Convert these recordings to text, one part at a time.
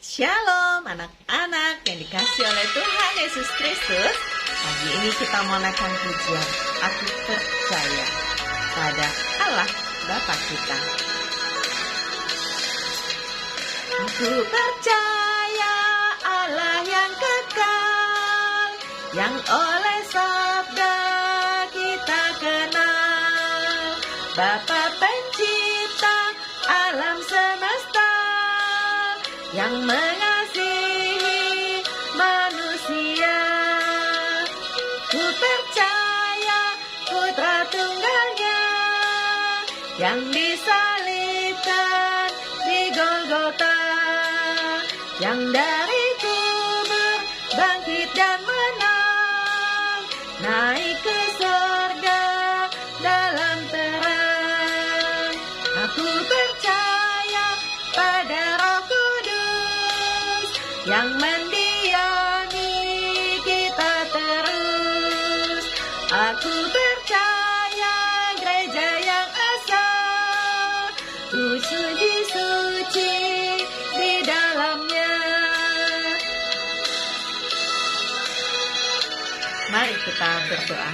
Shalom anak-anak yang dikasih oleh Tuhan Yesus Kristus. Pagi ini kita mau naikkan pujian Aku Percaya pada Allah Bapa kita. Aku percaya Allah yang kekal, yang oleh sabda kita kenal, Bapa pencipta alam semesta, yang mengasihi manusia. Ku percaya Putra Tunggalnya yang disalibkan di Golgota, yang dari kubur bangkit dan menang, naik ke surga dalam terang. Aku percaya pada Roh Kudus yang mendiami kita terus. Aku percaya gereja yang asal, suci di dalamnya. Mari kita berdoa.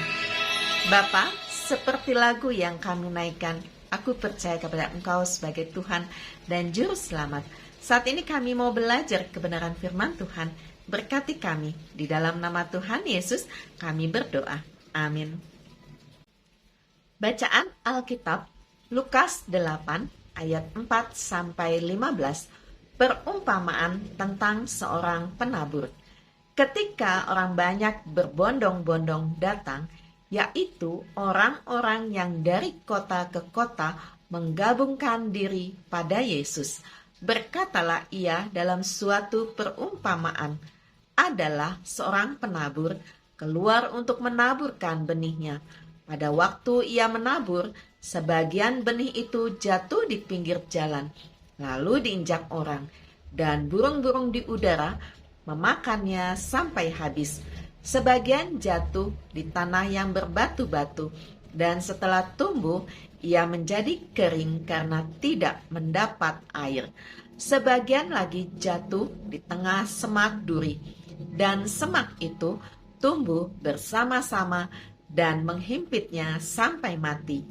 Bapa, seperti lagu yang kami naikkan, aku percaya kepada Engkau sebagai Tuhan dan Juru Selamat. Saat ini kami mau belajar kebenaran firman Tuhan. Berkati kami. Di dalam nama Tuhan Yesus kami berdoa. Amin. Bacaan Alkitab Lukas 8 ayat 4-15. Perumpamaan tentang seorang penabur. Ketika orang banyak berbondong-bondong datang, yaitu orang-orang yang dari kota ke kota menggabungkan diri pada Yesus, berkatalah ia dalam suatu perumpamaan, adalah seorang penabur keluar untuk menaburkan benihnya. Pada waktu ia menabur, sebagian benih itu jatuh di pinggir jalan, lalu diinjak orang, dan burung-burung di udara memakannya sampai habis. Sebagian jatuh di tanah yang berbatu-batu, dan setelah tumbuh, ia menjadi kering karena tidak mendapat air. Sebagian lagi jatuh di tengah semak duri, dan semak itu tumbuh bersama-sama dan menghimpitnya sampai mati.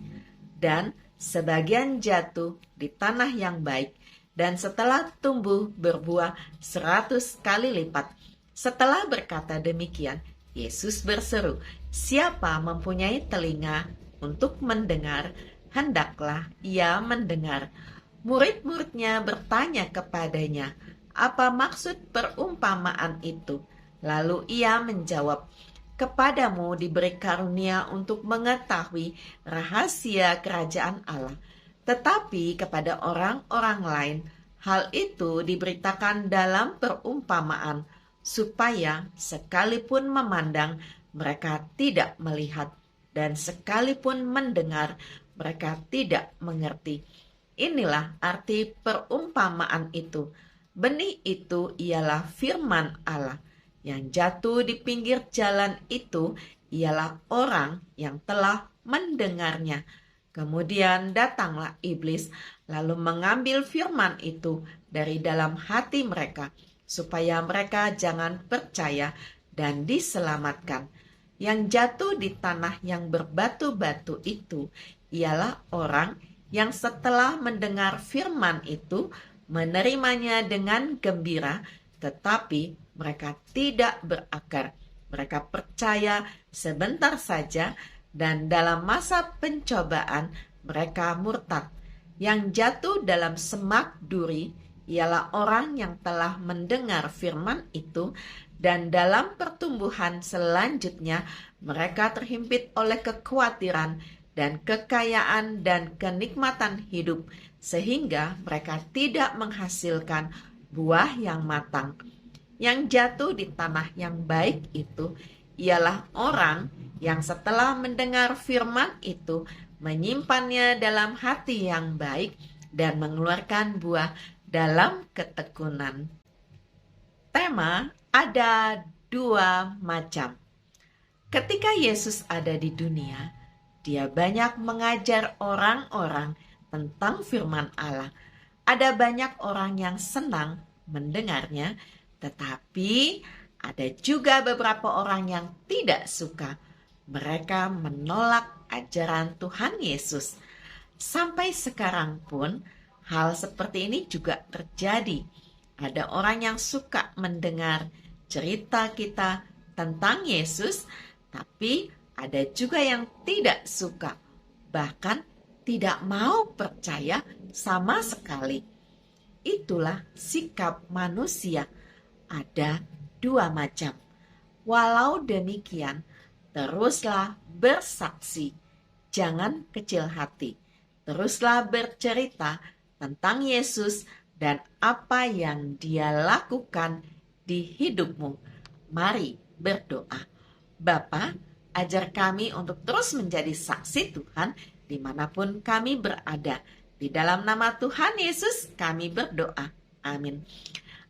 Dan sebagian jatuh di tanah yang baik, dan setelah tumbuh berbuah 100 kali lipat. Setelah berkata demikian, Yesus berseru, "Siapa mempunyai telinga untuk mendengar, hendaklah ia mendengar." Murid-muridnya bertanya kepadanya, "Apa maksud perumpamaan itu?" Lalu ia menjawab, "Kepadamu diberi karunia untuk mengetahui rahasia kerajaan Allah. Tetapi kepada orang-orang lain, hal itu diberitakan dalam perumpamaan, supaya sekalipun memandang, mereka tidak melihat, dan sekalipun mendengar, mereka tidak mengerti." Inilah arti perumpamaan itu. Benih itu ialah firman Allah. Yang jatuh di pinggir jalan itu ialah orang yang telah mendengarnya. Kemudian datanglah iblis, lalu mengambil firman itu dari dalam hati mereka, supaya mereka jangan percaya dan diselamatkan. Yang jatuh di tanah yang berbatu-batu itu ialah orang yang setelah mendengar firman itu menerimanya dengan gembira, tetapi mereka tidak berakar. Mereka percaya sebentar saja, dan dalam masa pencobaan mereka murtad. Yang jatuh dalam semak duri ialah orang yang telah mendengar firman itu, dan dalam pertumbuhan selanjutnya mereka terhimpit oleh kekhawatiran dan kekayaan dan kenikmatan hidup, sehingga mereka tidak menghasilkan buah yang matang. Yang jatuh di tanah yang baik itu ialah orang yang setelah mendengar firman itu menyimpannya dalam hati yang baik dan mengeluarkan buah dalam ketekunan. Tema ada dua macam. Ketika Yesus ada di dunia, Dia banyak mengajar orang-orang tentang firman Allah. Ada banyak orang yang senang mendengarnya, tetapi ada juga beberapa orang yang tidak suka. Mereka menolak ajaran Tuhan Yesus. Sampai sekarang pun, hal seperti ini juga terjadi. Ada orang yang suka mendengar cerita kita tentang Yesus, tapi ada juga yang tidak suka, bahkan tidak mau percaya sama sekali. Itulah sikap manusia. Ada dua macam. Walau demikian, teruslah bersaksi. Jangan kecil hati. Teruslah bercerita tentang Yesus dan apa yang Dia lakukan di hidupmu. Mari berdoa. Bapa, ajar kami untuk terus menjadi saksi Tuhan dimanapun kami berada. Di dalam nama Tuhan Yesus kami berdoa. Amin.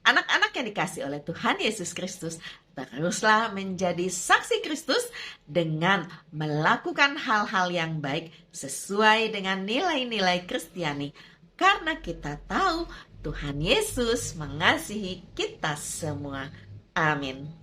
Anak-anak yang dikasihi oleh Tuhan Yesus Kristus, teruslah menjadi saksi Kristus dengan melakukan hal-hal yang baik sesuai dengan nilai-nilai Kristiani. Karena kita tahu Tuhan Yesus mengasihi kita semua. Amin.